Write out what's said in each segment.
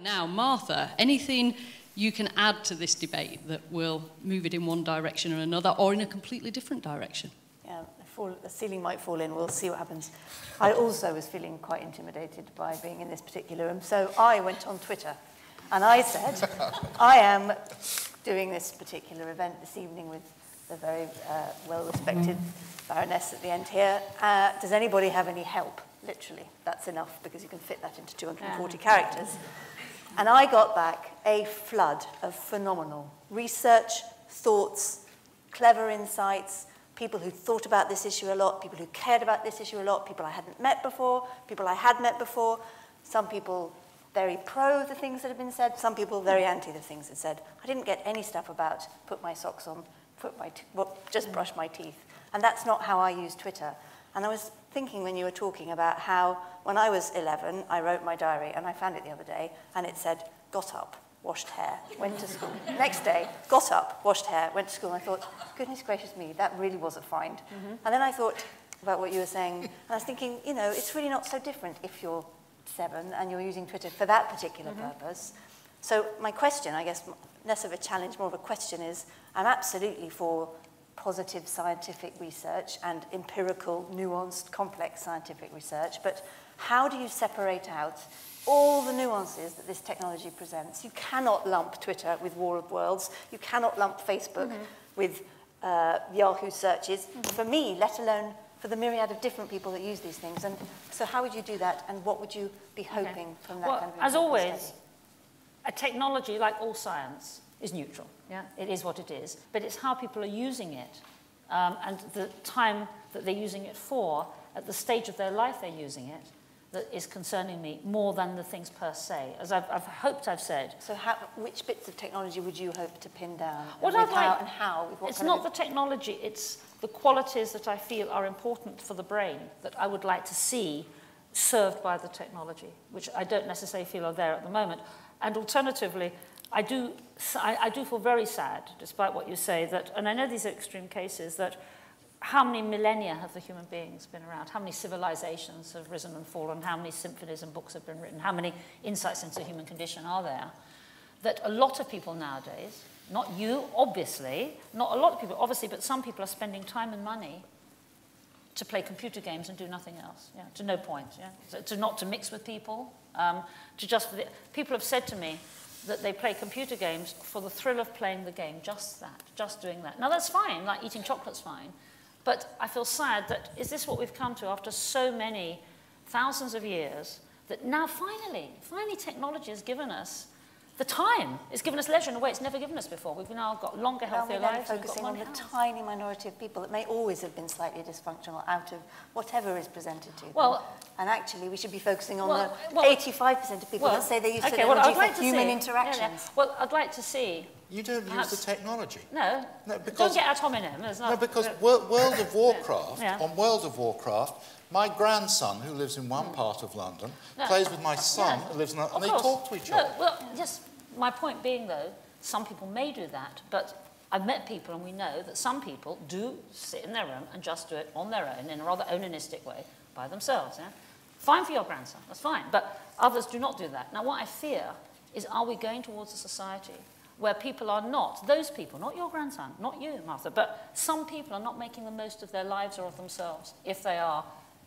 Now, Martha, anything you can add to this debate that will move it in one direction or another, or in a completely different direction? Yeah, the ceiling might fall in. We'll see what happens. I also was feeling quite intimidated by being in this particular room, so I went on Twitter and I said, I am doing this particular event this evening with the very well-respected Baroness at the end here. Does anybody have any help? Literally, that's enough because you can fit that into 240 characters. And I got back a flood of phenomenal research, thoughts, clever insights, people who thought about this issue a lot, people who cared about this issue a lot, people I hadn't met before, people I had met before, some people very pro the things that have been said, some people very anti the things that said. I didn't get any stuff about put my socks on, just brush my teeth. And that's not how I use Twitter. And I was thinking when you were talking about how, when I was 11, I wrote my diary, and I found it the other day, and it said, got up, washed hair, went to school. Next day, got up, washed hair, went to school, and I thought, goodness gracious me, that really was a find. And then I thought about what you were saying, and I was thinking, you know, it's really not so different if you're 7 and you're using Twitter for that particular purpose. So my question, I guess, less of a challenge, more of a question is, I'm absolutely for positive scientific research and empirical, nuanced, complex scientific research, but how do you separate out all the nuances that this technology presents? You cannot lump Twitter with War of Worlds. You cannot lump Facebook with Yahoo searches, for me, let alone for the myriad of different people that use these things. And so how would you do that, and what would you be hoping from that kind of as always, study? A technology, like all science, is neutral. Yeah? It is what it is. But it's how people are using it and the time that they're using it for, at the stage of their life they're using it, that is concerning me more than the things per se. As I've hoped I've said. So which bits of technology would you hope to pin down? What and I'd like, and how? With what it's not the technology, it's the qualities that I feel are important for the brain that I would like to see served by the technology, which I don't necessarily feel are there at the moment. And alternatively, I do feel very sad, despite what you say, that, and I know these are extreme cases, that how many millennia have the human beings been around? How many civilizations have risen and fallen? How many symphonies and books have been written? How many insights into the human condition are there? That a lot of people nowadays, not you, obviously, not a lot of people, obviously, but some people are spending time and money to play computer games and do nothing else, yeah, to no point, yeah, to not to mix with people, people have said to me that they play computer games for the thrill of playing the game, just doing that. Now that's fine, like eating chocolate's fine, but I feel sad that, is this what we've come to after so many thousands of years, that now finally technology has given us the time. It's given us leisure in a way it's never given us before. We've now got longer, healthier lives. Focusing on the tiny minority of people that may always have been slightly dysfunctional out of whatever is presented to them. Well, and actually, we should be focusing on the 85% of people that say they use technology for human interactions. Yeah. Well, I'd like to see. You don't use the technology. No, because, don't get ad hominem. No, because World of Warcraft, on World of Warcraft, my grandson, who lives in one part of London, plays with my son, who lives in another, and they talk to each other. Well, just my point being, though, some people may do that, but I've met people, and we know that some people do sit in their room and just do it on their own, in a rather onanistic way, by themselves. Yeah? Fine for your grandson, that's fine, but others do not do that. Now, what I fear is, are we going towards a society where people are not, those people, not your grandson, not you, Martha, but some people are not making the most of their lives or of themselves if they are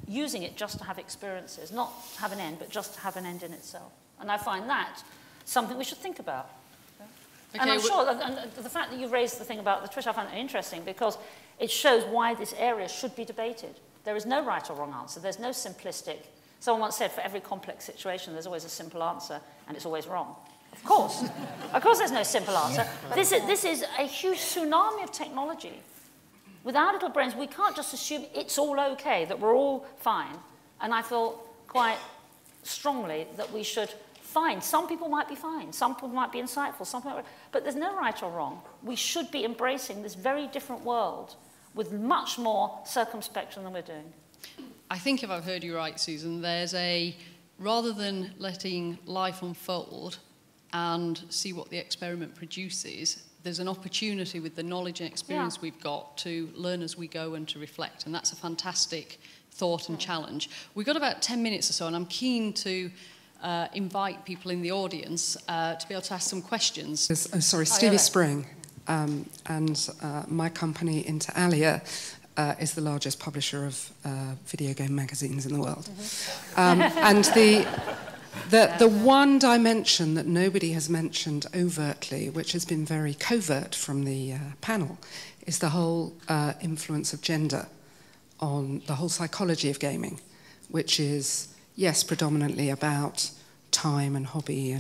using it just to have experiences, not have an end, but just to have an end in itself. And I find that something we should think about. Okay, and I'm sure, and the fact that you raised the thing about the Twitter, I find it interesting because it shows why this area should be debated. There is no right or wrong answer. There's no simplistic. Someone once said, for every complex situation, there's always a simple answer, and it's always wrong. Of course. Of course there's no simple answer. This is a huge tsunami of technology. With our little brains, we can't just assume it's all okay, that we're all fine. And I feel quite strongly that we should find. Some people might be fine. Some people might be insightful. Some people but there's no right or wrong. We should be embracing this very different world with much more circumspection than we're doing. I think if I've heard you right, Susan, there's rather than letting life unfold and see what the experiment produces, there's an opportunity with the knowledge and experience we've got to learn as we go and to reflect. And that's a fantastic thought and challenge. We've got about 10 minutes or so, and I'm keen to invite people in the audience to be able to ask some questions. Stevie Spring, and my company, Inter Alia, is the largest publisher of video game magazines in the world. And the one dimension that nobody has mentioned overtly, which has been very covert from the panel, is the whole influence of gender on the whole psychology of gaming, which is, yes, predominantly about time and hobby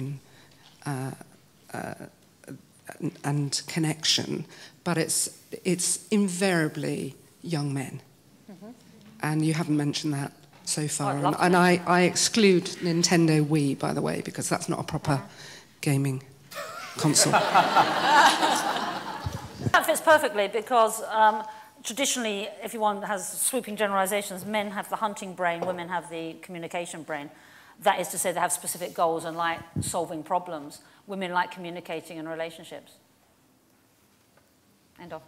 and connection, but it's invariably young men. Mm-hmm. And you haven't mentioned that so far. And I exclude Nintendo Wii, by the way, because that's not a proper gaming console. That fits perfectly because traditionally, if one has sweeping generalizations, men have the hunting brain, women have the communication brain. That is to say, they have specific goals and like solving problems. Women like communicating in relationships. End of.